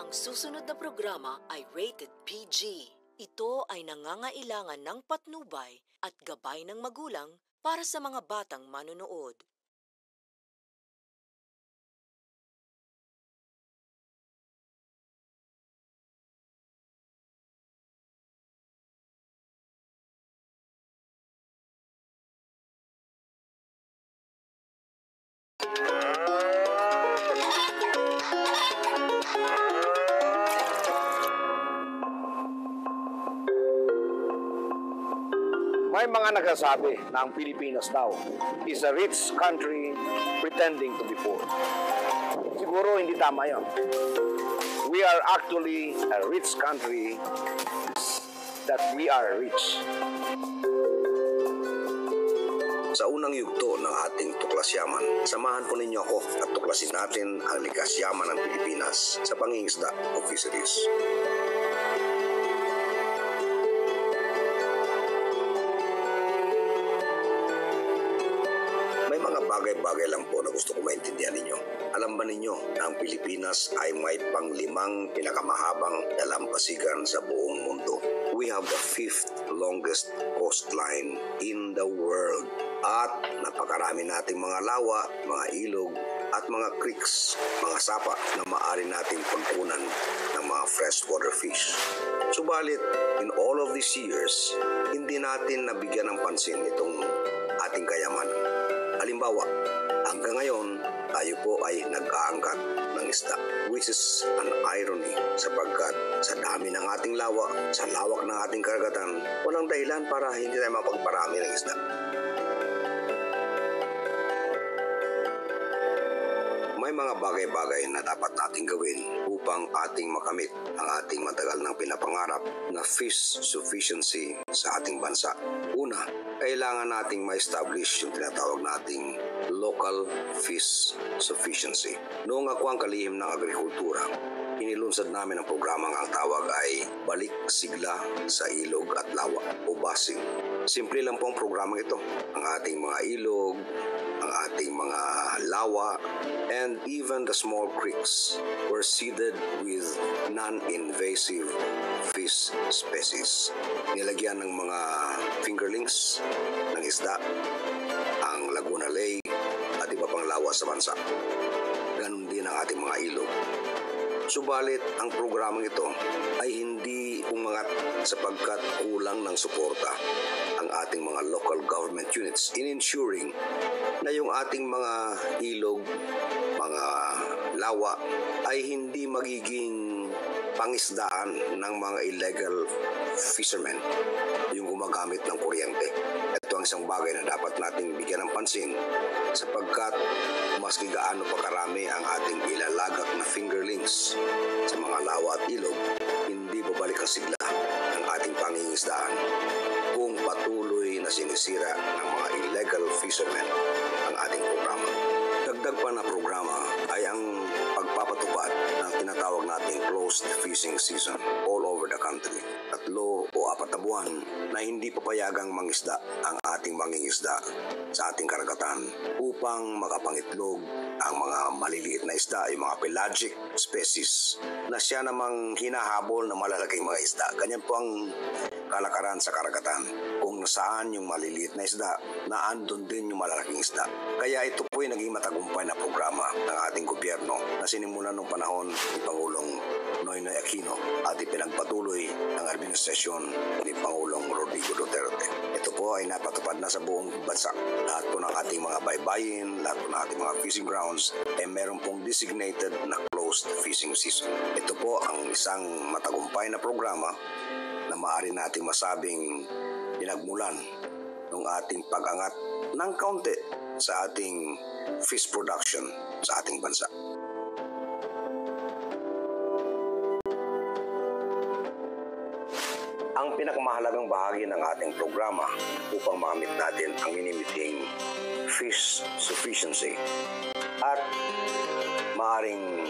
Ang susunod na programa ay rated PG. Ito ay nangangailangan ng patnubay at gabay ng magulang para sa mga batang manonood. May mga nagsasabi na ang Pilipinas daw is a rich country pretending to be poor. Siguro hindi tama yun. We are actually a rich country that we are rich. Sa unang yugto ng ating Tuklas Yaman, samahan po ninyo ako at tuklasin natin ang likas yaman ng Pilipinas sa pangingisda o fisheries. Bagay-bagay lang po na gusto ko maintindihan ninyo. Alam ba ninyo na ang Pilipinas ay may pang-5 pinakamahabang dalampasigan sa buong mundo? We have the 5th longest coastline in the world. At napakarami nating mga lawa, mga ilog, at mga creeks, mga sapa na maaari nating pagkunan ng mga freshwater fish. Subalit, in all of these years, hindi natin nabigyan ng pansin itong ating kayamanan. Halimbawa, hanggang ngayon, tayo po ay nag-aangkat ng isda, which is an irony sapagkat sa dami ng ating lawa, sa lawak ng ating karagatan, walang dahilan para hindi tayo mapagparami ng isda. May mga bagay-bagay na dapat nating gawin upang ating makamit ang ating matagal ng pinapangarap na fish sufficiency sa ating bansa. Una, kailangan nating ma-establish yung tinatawag nating local fish sufficiency. Noong ako ang kalihim ng agrikultura, inilunsad namin ang programang ang tawag ay Balik Sigla sa Ilog at Lawa o BASIG. Simple lang po ang programang ito. Ang ating mga ilog, ang ating mga lawa, and even the small creeks were seeded with non-invasive fish species. Nilagyan ng mga fingerlings ng isda, ang Laguna Lay, at iba pang lawa sa bansa. Ganon din ang ating mga ilog. Subalit, ang programang ito ay hindi umangat sapagkat kulang ng suporta ang ating mga local government units in ensuring na yung ating mga ilog, mga lawa ay hindi magiging pangisdaan ng mga illegal fishermen yung gumagamit ng kuryente. Ito ang isang bagay na dapat nating bigyan ng pansin sapagkat maski gaano pa karami ang ating ilalagak na fingerlings sa mga lawa at ilog, hindi babalik ang sigla ng ating pangingisdaan kung patuloy na sinisira ng mga illegal fishermen ang ating programa. Dagdag pa na programa ay ang pagpapatupad ng tinatawag nating closed fishing season all over the country. 3 o 4 na buwan na hindi papayagang mangisda ang ating mangingisda sa ating karagatan upang makapangitlog ang mga maliliit na isda, yung mga pelagic species na siya namang hinahabol na malalaking mga isda. Ganyan po ang kalakaran sa karagatan. Kung nasaan yung maliliit na isda, naandun din yung malalaking isda. Kaya ito po ay naging matagumpay na programa ng ating gobyerno na sinimulan noong panahon ni Pangulong Noynoy Aquino at ipinagpatuloy ng administrasyon ni Pangulong Rodrigo Duterte. Ito po ay napatupad na sa buong bansa. Lahat po ng ating mga baybayin, lahat po ng ating mga fishing grounds ay meron pong designated na closed fishing season. Ito po ang isang matagumpay na programa na maaari nating masabing pinagmulan ng ating pag-angat ng kaunti sa ating fish production sa ating bansa. Ang pinakamahalagang bahagi ng ating programa upang makamit natin ang minimiting fish sufficiency at maaring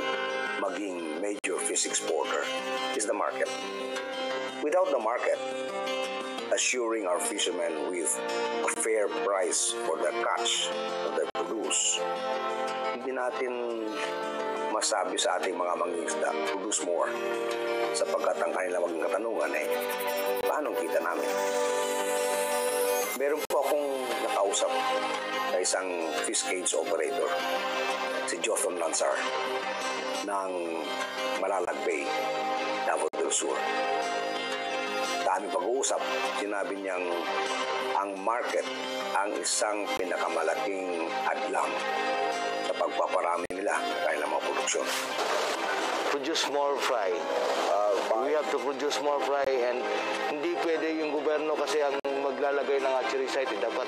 maging major fish exporter is the market. Without the market, assuring our fishermen with a fair price for the catch that they produce, hindi natin masabi sa ating mga mangingisda, produce more. Sapagkat ang kanilang maging katanungan ay, paano kita namin? Meron po akong nakausap na isang fish cage operator, si Jotham Lansar, ng Malalag Bay, Davao del Sur. Dami pag-uusap, sinabi niyang ang market ang isang pinakamalaking hadlang sa pagpaparami nila ng kanilang mga produksyon. Produce more fry. We have to produce more fry, and hindi pwede yung gobyerno kasi ang maglalagay ng hatchery site. Dapat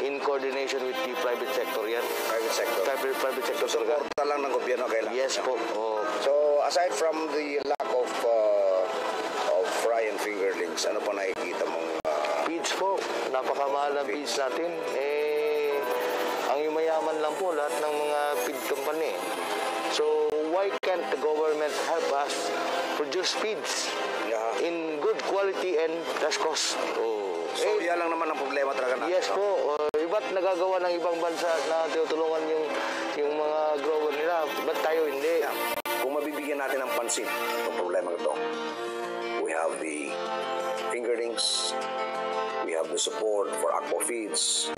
in coordination with the private sector yan. Private sector. Private sector. So, suporta lang ng gobyerno kailangan. Yes po. Oh. So, aside from the lack of fry and fingerlings, ano pa nakikita mong... Feeds po. Napakamahal ng feeds natin. Ang yumayaman lang po lahat ng mga feed company. So, why can't the government help us produce feeds in good quality and less cost? So, yan lang naman ang problema talaga natin. Yes po. Iba't nagagawa ng ibang bansa na tinutulungan yung mga grower nila. Ba't tayo hindi? Kung mabibigyan natin ng pansin ang problema ito, we have the fingerlings, we have the support for aqua feeds,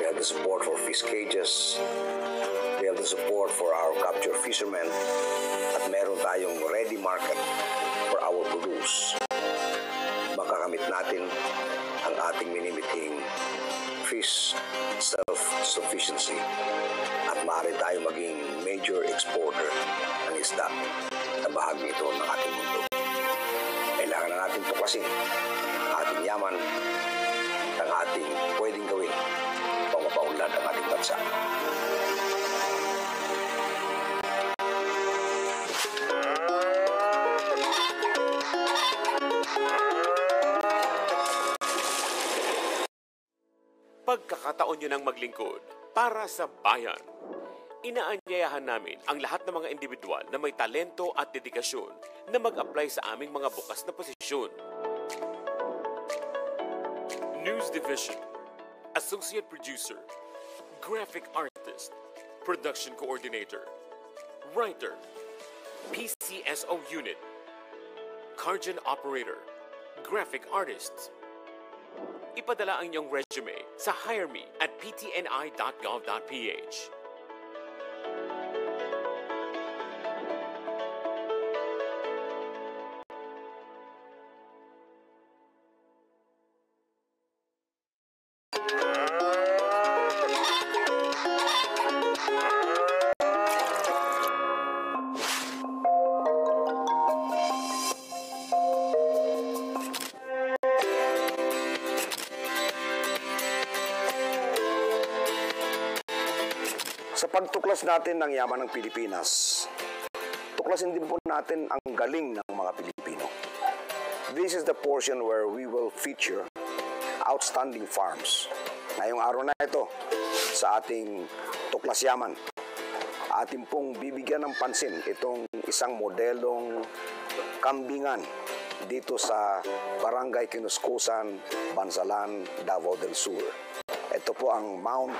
we have the support for fish cages, we have the support for our capture fishermen, at meron tayong ready market for our produce. Makakamit natin ang ating minimiting fish self-sufficiency at maaari tayo maging major exporter ng isda na bahagi ito ng ating mundo. Kailangan na natin tuklasin ang ating yaman ng ating pwedeng gawin upang mapaunlad ang ating bansa. Pagkakataon nyo ng maglingkod para sa bayan. Inaanyayahan namin ang lahat ng mga individual na may talento at dedikasyon na mag-apply sa aming mga bukas na posisyon. News Division, Associate Producer, Graphic Artist, Production Coordinator, Writer, PCSO Unit, Cargen Operator, Graphic Artists. Ipadala ang inyong resume sa hireme@ptni.gov.ph. Sa pagtuklas natin ng yaman ng Pilipinas, tuklasin din po natin ang galing ng mga Pilipino. This is the portion where we will feature outstanding farms. Ngayong araw na ito, sa ating tuklas yaman, atin pong bibigyan ng pansin itong isang modelong kambingan dito sa Barangay Kinuskusan, Bansalan, Davao del Sur. Ito po ang Mount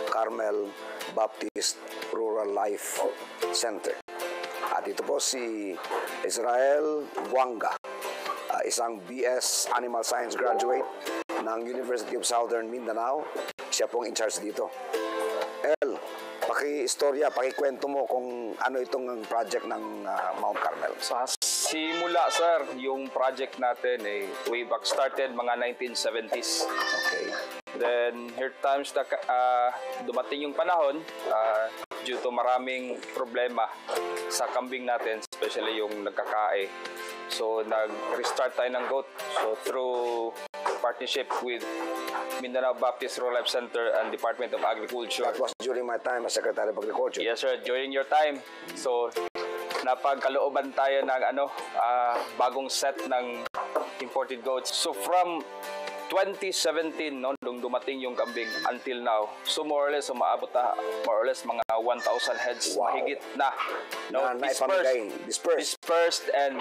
Carmel Baptist Rural Life Center. At ito po si Israel Buanga, isang BS Animal Science graduate ng University of Southern Mindanao. Siya pong in charge dito. El, paki-istorya, paki-kwento mo kung ano itong project ng Mount Carmel. Sa simula, sir, yung project natin way back started mga 1970s. Okay. Then, here times na dumating yung panahon due to maraming problema sa kambing natin, especially yung nagkakae. So, nag-restart tayo ng goat. So, through partnership with Mindanao Baptist Rural Life Center and Department of Agriculture. That was during my time as Secretary of Agriculture. Yes, sir. During your time. So, napagkalooban tayo ng bagong set ng imported goats. So, from 2017, no, nung dumating yung kambing until now, so more or less umaabot na more or less mga 1,000 heads. Wow. Mahigit na, no, dispersed and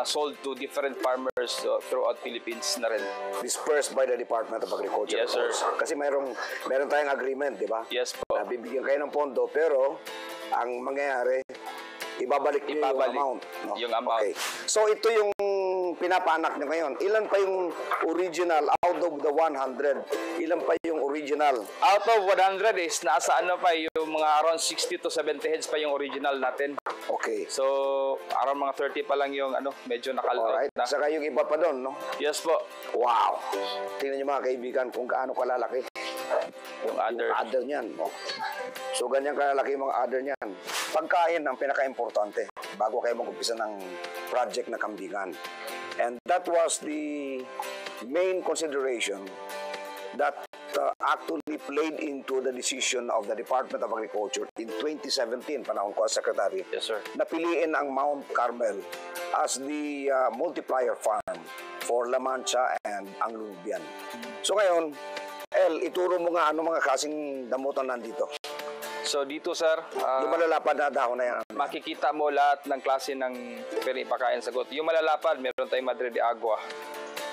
sold to different farmers throughout Philippines na rin. Dispersed by the Department of Agriculture. Yes, sir. Kasi meron tayong agreement, di ba? Yes po. Bibigyan kayo ng pondo, pero ang mangyayari, ibabalik niyo yung amount. No? Yung amount. Okay. So ito yung pinapaanak niyo ngayon. Ilan pa yung original out of the 100? Ilan pa yung original? Out of 100 is nasa ano pa yung mga around 60 to 70 heads pa yung original natin. Okay. So around mga 30 pa lang yung ano, medyo Alright. na. Saka yung iba pa doon, no? Yes po. Wow. Tingnan niyo mga kaibigan kung gaano kalalaki. Yung other. Yung other niyan. No? So ganyan kalalaki yung mga other niyan. Pagkain ang pinaka-importante bago kayo mag-umpisa ng project na kambingan. And that was the main consideration that actually played into the decision of the Department of Agriculture in 2017, panahon ko as Secretary. Yes, sir. Napiliin ang Mount Carmel as the multiplier farm for La Mancha and ang Lubian. So ngayon, El, ituro mo nga ano mga klaseng damutan nandito. So dito, sir, Yung malalapad na dahon na yan. makikita mo lahat ng klase ng pwedeng ipakain sagot. Yung malalapad, meron tayong Madre de Agua.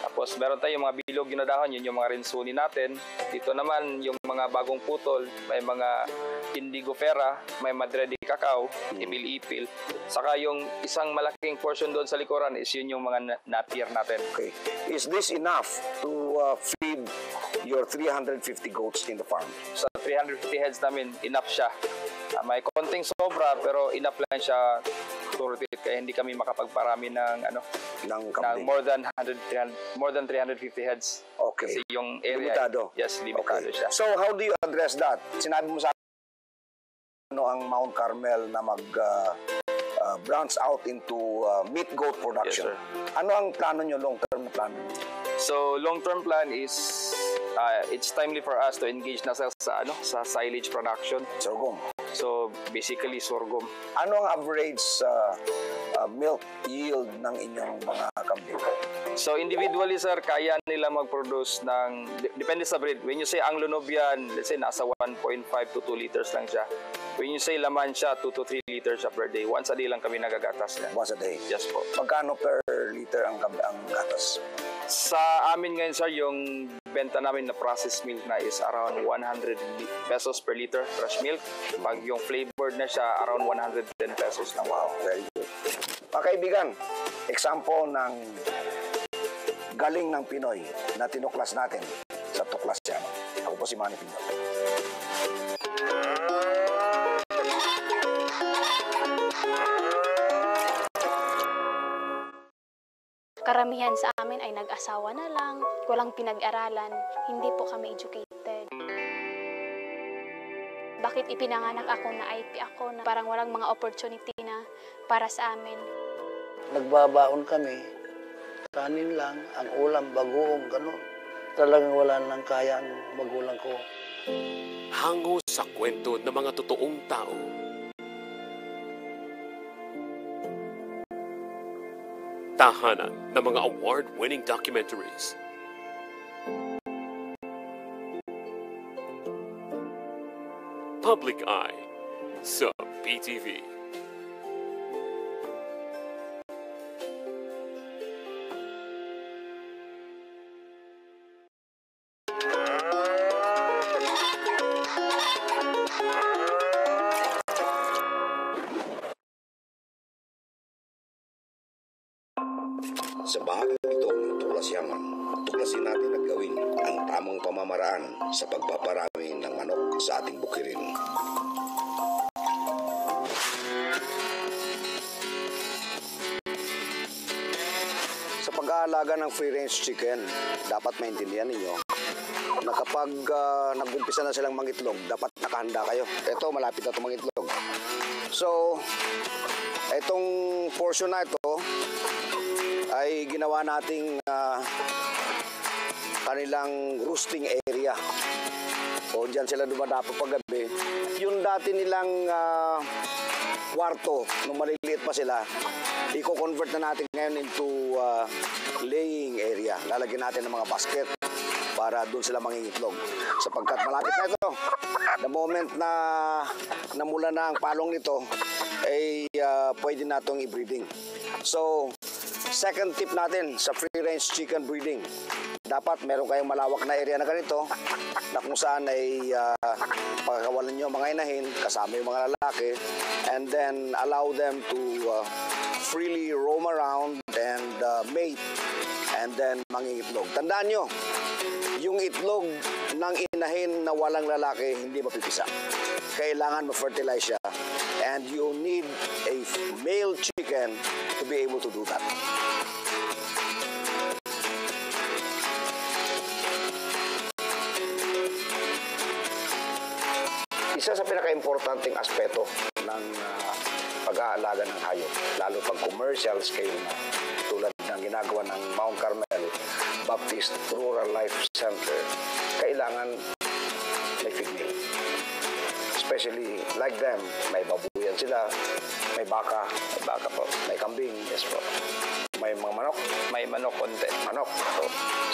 Tapos meron tayong mga bilog na dahon, yun yung mga rinsuni natin. Dito naman yung mga bagong putol, may mga indigo fera, may Madre de Cacao, ipil-ipil. Saka yung isang malaking portion doon sa likuran is yun yung mga napier natin. Okay. Is this enough to feed your 350 goats in the farm? Sa 350 heads namin, enough siya. May konting sobra pero enough lang siya to rotate kaya hindi kami makapagparami ng ano Ng ng kambing? more than 350 heads. Okay. Kasi yung area Limitado? Yes, limitado Okay. siya. So how do you address that? Sinabi mo sa ano ang Mount Carmel na branch out into meat goat production. Yes, sir. Ano ang plano nyo, long-term na plano? So long-term plan is it's timely for us to engage na sa silage production. Sorghum. So basically sorghum. Ano ang average milk yield ng inyong mga kambing? So individually, sir, kaya nila mag-produce ng depende sa breed. When you say Anglo Nubian, let's say nasa 1.5 to 2 liters lang siya. When you say La Mancha, 2 to 3 liters siya per day. Once a day lang kami nagagatas niya. Once a day? Yes po. Magkano per liter ang gatas? Sa amin ngayon, sir, yung benta namin na processed milk na is around 100 pesos per liter fresh milk. Pag yung flavored na siya, around 110 pesos na. Wow, very good. Mga kaibigan, example ng galing ng Pinoy na tinuklas natin sa Tuklas Yaman. Ako po si Manny Pindot. Karamihan sa amin ay nag-asawa na lang, walang pinag-aralan, hindi po kami educated. Bakit ipinanganak ako na IP ako na parang walang mga opportunity na para sa amin? Nagbabaon kami, kanin lang, ang ulam, bagoong, gano'n. Talagang wala nang kaya ang magulang ko. Hango sa kwento ng mga totoong tao. Tahanan ng mga award-winning documentaries. Public Eye sa PTV. Sa bahagi ito ng Tuklas Yaman, tuklasin natin at gawin ang tamang pamamaraan sa pagpaparami ng manok sa ating bukirin. Sa pag-aalaga ng free-range chicken, dapat maintindihan ninyo na kapag nag-umpisa na silang mangitlog, dapat nakahanda kayo. Ito, malapit na itong mangitlog. So, itong portion na ito ay ginawa nating kanilang roosting area. O dyan sila dumadapo paggabi. Yung dati nilang kwarto, nung maliliit pa sila, i-convert na natin ngayon into laying area. Lalagyan natin ng mga basket para doon sila mangingitlog. Sapagkat malapit na ito, the moment na namula na ang palong nito, ay pwede na itong i-breeding. So, second tip natin sa free-range chicken breeding, dapat meron kayong malawak na area na ganito na kung saan ay pagkakawalan nyo mga inahin, kasama yung mga lalaki, and then allow them to freely roam around and mate, and then mangingitlog. Tandaan nyo, yung itlog ng inahin na walang lalaki, hindi mapipisa. Kailangan ma-fertilize siya. And you need a male chicken to be able to do that. Isa sa pinaka-importanting aspeto ng pag-aalaga ng hayop, lalo pag commercial scale na tulad ng ginagawa ng Mount Carmel Baptist Rural Life Center, kailangan may female. Especially like them, may babuyan sila, may baka po, may kambing, yes po. May mga manok? May manok konti. Manok.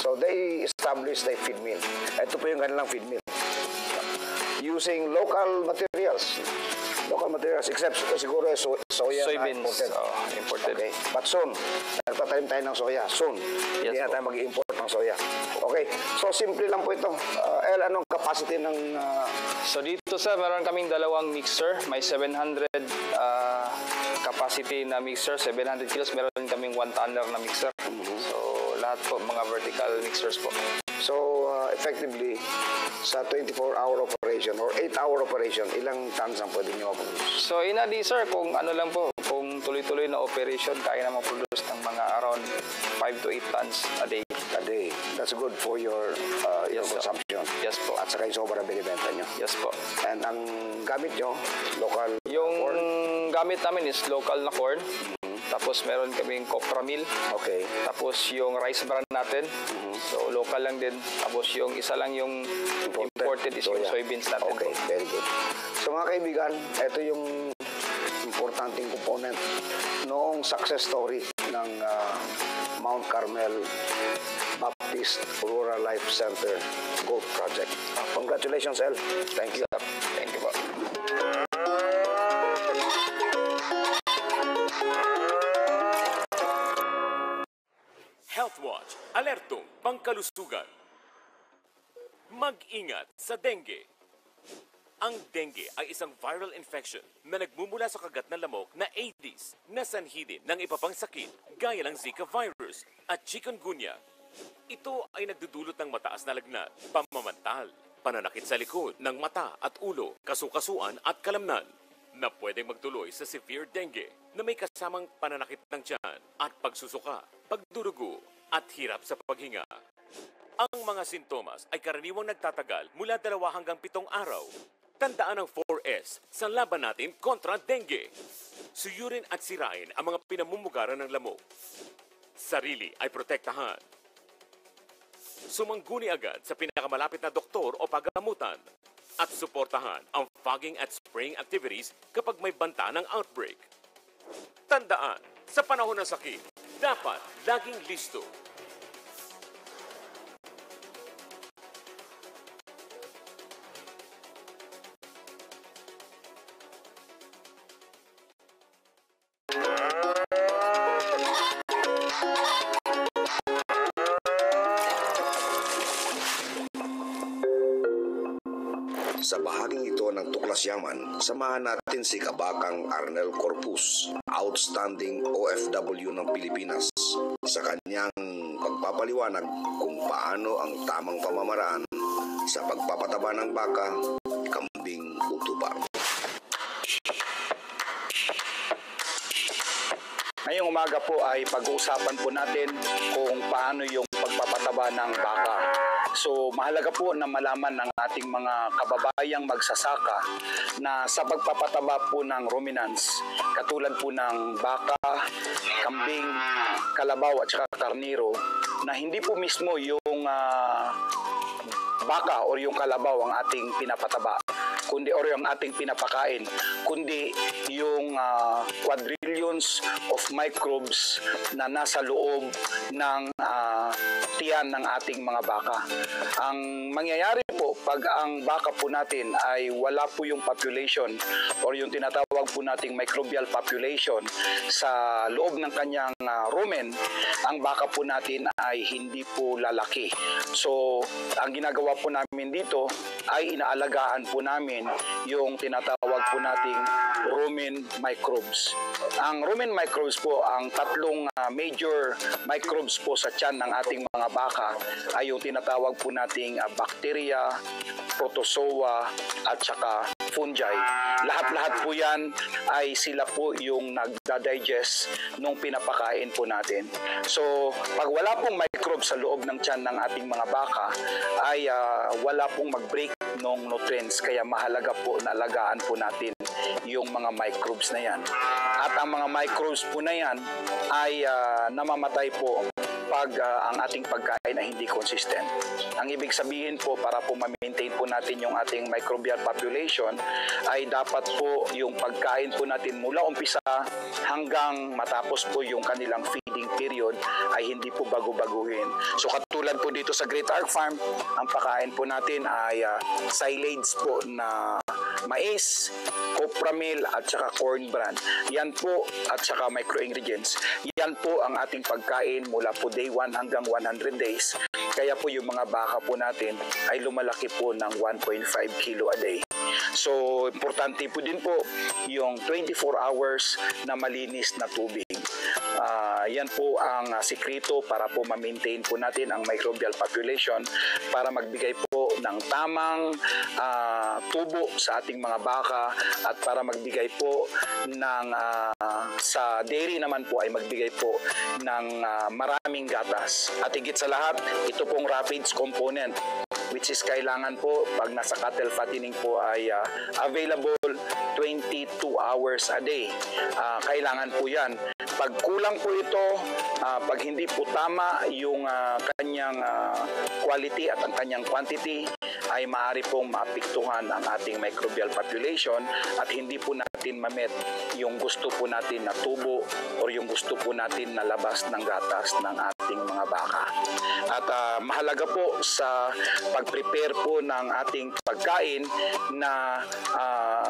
So they established a feed mill. Ito po yung kanilang feed mill. Using local materials. Local materials, except siguro soya Soybeans, imported. Imported. Okay. But soon, nagtatanim tayo ng soya. Soon. Yes, hindi na tayo mag-import ng soya. Okay. So, simple lang po ito. Anong capacity ng... So dito sir, meron kaming dalawang mixer. May 700 capacity na mixer, 700 kilos. Meron kaming 1 tonner na mixer. So lahat po mga vertical mixers po. So, effectively, sa 24-hour operation or 8-hour operation, ilang tons ang pwede nyo mag-produce? So, in a day, sir, kung ano lang po, kung tuloy-tuloy na operation, kaya na mag-produce ng mga around 5 to 8 tons a day. A day. That's good for your Yes, consumption. Yes po. At saka yung sobra binibenta nyo. Yes po. And ang gamit nyo, local Yung corn? gamit namin is local na corn. Tapos meron kaming copra meal. Okay. Tapos yung rice bran natin. So local lang din. Tapos yung isa lang yung imported is yung soybeans natin. Okay, very good. So mga kaibigan, ito yung importanteng component noong success story ng Mount Carmel Baptist Rural Life Center Goat Project. Congratulations, El. Thank you. Thank you po. Health Watch, alertong pangkalusugan. Mag-ingat sa dengue. Ang dengue ay isang viral infection na nagmumula sa kagat ng lamok na Aedes na sanhi din ng iba pang sakit gaya ng Zika virus at chikungunya. Ito ay nagdudulot ng mataas na lagnat, pamamantal, pananakit sa likod ng mata at ulo, kasukasuan at kalamnan na pwedeng magtuloy sa severe dengue na may kasamang pananakit ng tiyan at pagsusuka, pagdurugo at hirap sa paghinga. Ang mga sintomas ay karaniwang nagtatagal mula 2 hanggang 7 araw. Tandaan ang 4S sa laban natin kontra dengue. Suyurin at sirain ang mga pinamumugaran ng lamok. Sarili ay protektahan. Sumangguni agad sa pinakamalapit na doktor o paggamutan. At suportahan ang fogging at spraying activities kapag may banta ng outbreak. Tandaan, sa panahon ng sakit, dapat laging listo. Sa bahaging ito ng Tuklas Yaman, samahan natin si Kabakang Arnel Corpus, outstanding OFW ng Pilipinas, sa kanyang pagpapaliwanag kung paano ang tamang pamamaraan sa pagpapataba ng baka, kambing o tupa. Ngayong umaga po ay pag-uusapan po natin kung paano yung pagpapataba ng baka. So mahalaga po na malaman ng ating mga kababayang magsasaka na sa pagpapataba po ng ruminants, katulad po ng baka, kambing, kalabaw at saka karniro, na hindi po mismo yung baka o yung kalabaw ang ating pinapataba, kundi or yung ating pinapakain, kundi yung quadrilateral billions of microbes na nasa loob ng tiyan ng ating mga baka. Ang mangyayari po pag ang baka po natin ay wala po yung population or yung tinatawag po nating microbial population sa loob ng kanyang rumen, ang baka po natin ay hindi po lalaki. So, ang ginagawa po namin dito ay inaalagaan po namin yung tinatawag po nating rumen microbes. Ang rumen microbes po, ang tatlong major microbes po sa tiyan ng ating mga baka ay yung tinatawag po nating bacteria, protozoa at saka fungi. Lahat-lahat po yan ay sila po yung nagda-digest nung pinapakain po natin. So, pag wala pong microbes sa loob ng tiyan ng ating mga baka, ay wala pong mag-break ng nutrients. Kaya mahalaga po na alagaan po natin yung mga microbes na yan. At ang mga microbes po na yan ay namamatay po pag ang ating pagkain ay hindi consistent. Ang ibig sabihin po, para po ma-maintain po natin yung ating microbial population, ay dapat po yung pagkain po natin mula umpisa hanggang matapos po yung kanilang feeding period ay hindi po bago-baguhin. So katulad po dito sa Great Ark Farm, ang pagkain po natin ay silage po na mais, copra meal at saka corn bran. Yan po at saka micro-ingredients. Yan po ang ating pagkain mula po day 1 hanggang 100 days. Kaya po yung mga baka po natin ay lumalaki po ng 1.5 kilo a day. So, importante po din po yung 24 hours na malinis na tubig. Yan po ang sikreto para po ma-maintain po natin ang microbial population para magbigay po ng tamang tubo sa ating mga baka at para magbigay po ng sa dairy naman po ay magbigay po ng maraming gatas. At higit sa lahat, ito pong rapids component which is kailangan po pag nasa cattle fattening po ay available 22 hours a day. Kailangan po yan. Pag kulang po ito, pag hindi po tama yung kanyang quality at ang kanyang quantity, ay maaari pong maapektuhan ang ating microbial population at hindi po natin ma-met yung gusto po natin na tubo or yung gusto po natin na labas ng gatas ng ating mga baka. At mahalaga po sa pag-prepare po ng ating pagkain na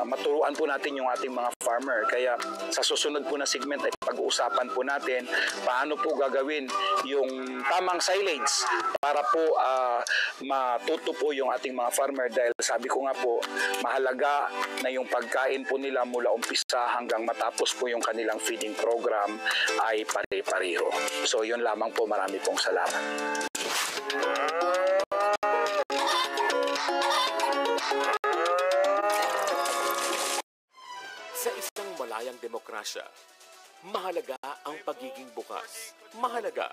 maturuan po natin yung ating mga farmer. Kaya sa susunod po na segment ay pag-uusapan po natin paano po gagawin yung tamang silage para po matuto po yung ating mga farmer dahil sabi ko nga po, mahalaga na yung pagkain po nila mula umpisa hanggang matapos po yung kanilang feeding program ay pare-pareho. So yun lamang po, marami pong salamat. Sa isang malayang demokrasya, mahalaga ang pagiging bukas. Mahalaga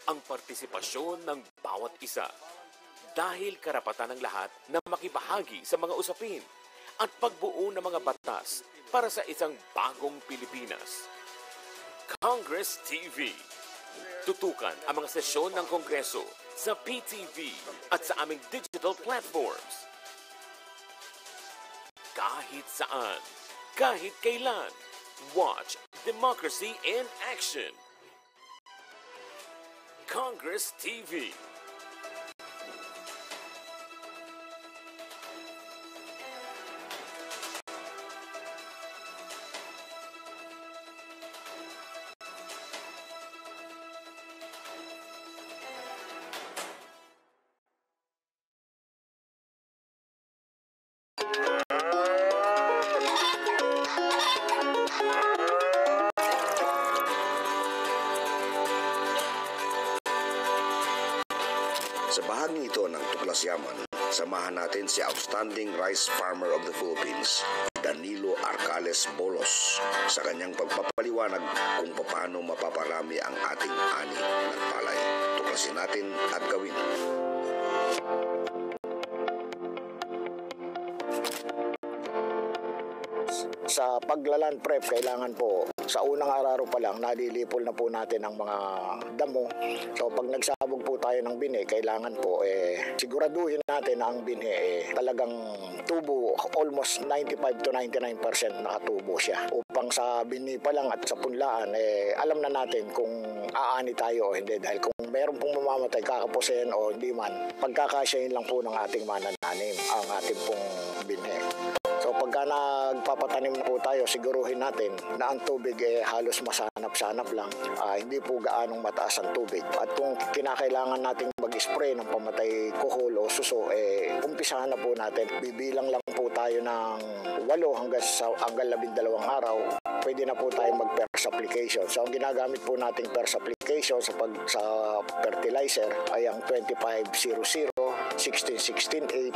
ang partisipasyon ng bawat isa. Dahil karapatan ng lahat na makibahagi sa mga usapin at pagbuo ng mga batas para sa isang bagong Pilipinas. Congress TV. Tutukan ang mga sesyon ng Kongreso sa PTV at sa aming digital platforms. Kahit saan, kahit kailan, watch Democracy in Action. Congress TV. Sa bahagi ito ng Tuklas Yaman, samahan natin si Outstanding Rice Farmer of the Philippines, Danilo Arcales Bolos, sa kanyang pagpapaliwanag kung paano mapaparami ang ating ani ng palay. Tuklasin natin at gawin. Sa paglaland prep, kailangan po sa unang araro pa lang nadilipol na po natin ang mga damo. So pag nagsabog po tayo ng binhi, kailangan po siguraduhin natin na ang binhi talagang tubo, almost 95 to 99% nakatubo siya upang hanggang sa bini pa lang at sa punlaan, alam na natin kung aani tayo o hindi. Dahil kung meron pong mamamatay, kakapusin o hindi man, pagkakasyahin lang po ng ating manananim ang ating pong binhi. So pagka nagpapatanim na po tayo, siguruhin natin na ang tubig halos masanap-sanap lang. Hindi po gaanong mataas ang tubig. At kung kinakailangan nating mag-spray ng pamatay kuhol o suso, umpisahan na po natin. Bibilang lang po tayo ng 8 hanggang 12 araw. Pwede na po tayo mag-PERS application. So ang ginagamit po nating PERS application sa fertilizer ay ang 2500, 16-16-8.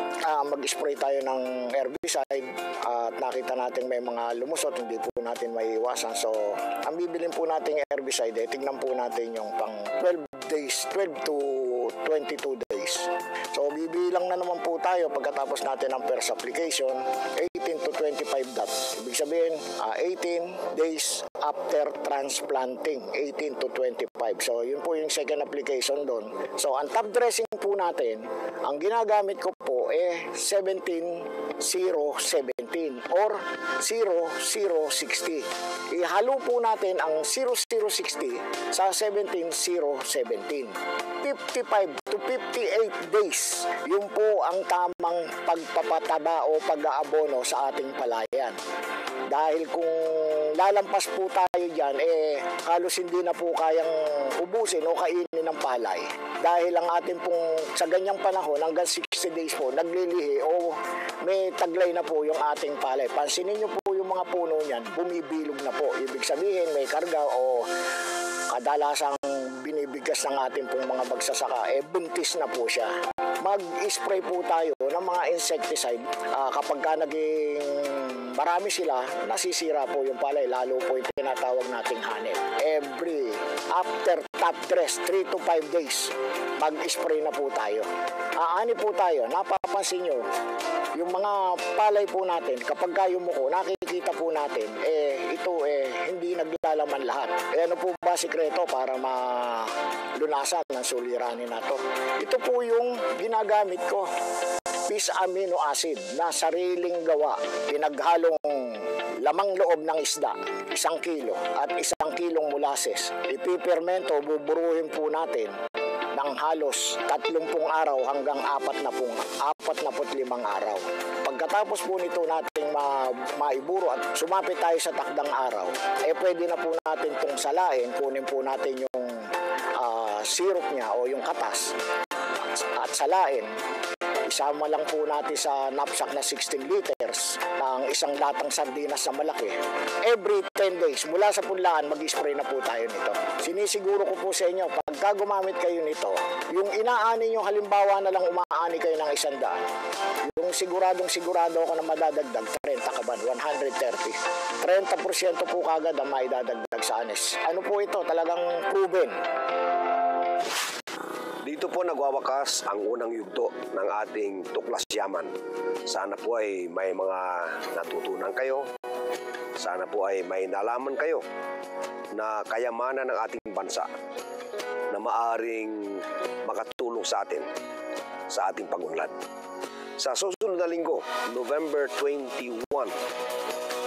Mag-spray tayo ng herbicide at nakita natin may mga lumusot, hindi po natin maiiwasan. So ang bibilin po nating herbicide, tignan po natin yung pang 12 to 22 days. So bibilang na naman po tayo pagkatapos natin ng PERS application, 18 to 25 dots. Ibig sabihin, 18 days after transplanting, 18 to 25. So yun po yung second application doon. So ang top dressing po natin, ang ginagamit ko po 17-0-17 or 0-0-60. Ihalo po natin ang 0-0-60 sa 17-0-17. 55 to 58 days. Yun po ang tamang pagpapataba o pag-aabono sa ating palayan. Dahil kung lalampas po tayo dyan, halos hindi na po kayang ubusin o kainin ng palay. Dahil ang ating pong, sa ganyang panahon, hanggang 60 days po, naglilihi o may taglay na po yung ating palay. Pansinin nyo po yung mga puno niyan, bumibilog na po. Ibig sabihin, may karga o kadalasang binibigkas ng ating pong mga magsasaka, buntis na po siya. Mag-spray po tayo ng mga insecticide kapag ka naging marami sila, nasisira po yung palay, lalo po yung tinatawag nating hanip. After top dress, 3 to 5 days, mag-spray na po tayo. Aani po tayo, napapansin nyo, yung mga palay po natin, kapag kayo muko, nakikita po natin, ito hindi naglalaman lahat. Ano po ba sikreto para malunasan ng suliranin na to? Ito po yung ginagamit ko. Fish amino acid na sariling gawa, pinaghalong lamang loob ng isda, 1 kilo at 1 kilong molasses. Ipipermento, buburuhin po natin ng halos 30 araw hanggang 45 araw. Pagkatapos po nito nating maiburo at sumapit tayo sa takdang araw, pwede na po natin itong salain, kunin po natin yung syrup niya o yung katas at salain. Isama lang po natin sa knapsack na 16 liters ng isang latang sardinas na malaki. Every 10 days, mula sa punlaan, mag-spray na po tayo nito. Sinisiguro ko po sa inyo, pagka gumamit kayo nito, yung inaani nyo, halimbawa na lang umaani kayo ng 100, yung sigurado ako na madadagdag, 30 kaban, 130. 30% po kagad ang maidadagdag sa anis. Ano po ito? Talagang proven. Dito po nagwawakas ang unang yugto ng ating Tuklas Yaman. Sana po ay may mga natutunan kayo. Sana po ay may nalaman kayo na kayamanan ng ating bansa na maaring makatulong sa atin sa ating pagunlad. Sa susunod na linggo, November 21,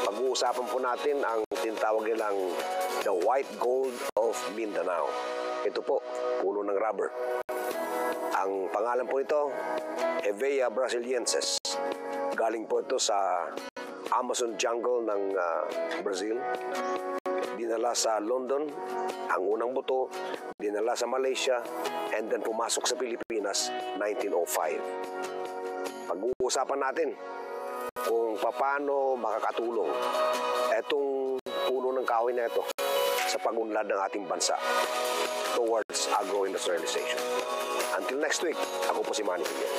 pag-uusapan po natin ang tinatawag nilang The White Gold of Mindanao. Ito po, puno ng rubber. Ang pangalan po nito, Hevea brasiliensis. Galing po ito sa Amazon jungle ng Brazil. Dinala sa London, ang unang buto, dinala sa Malaysia, and then pumasok sa Pilipinas 1905. Pag-uusapan natin kung paano makakatulong itong puno ng kahoy na ito sa pagunlad ng ating bansa towards agro-industrialization. Until next week, ako po si Manny Piguel.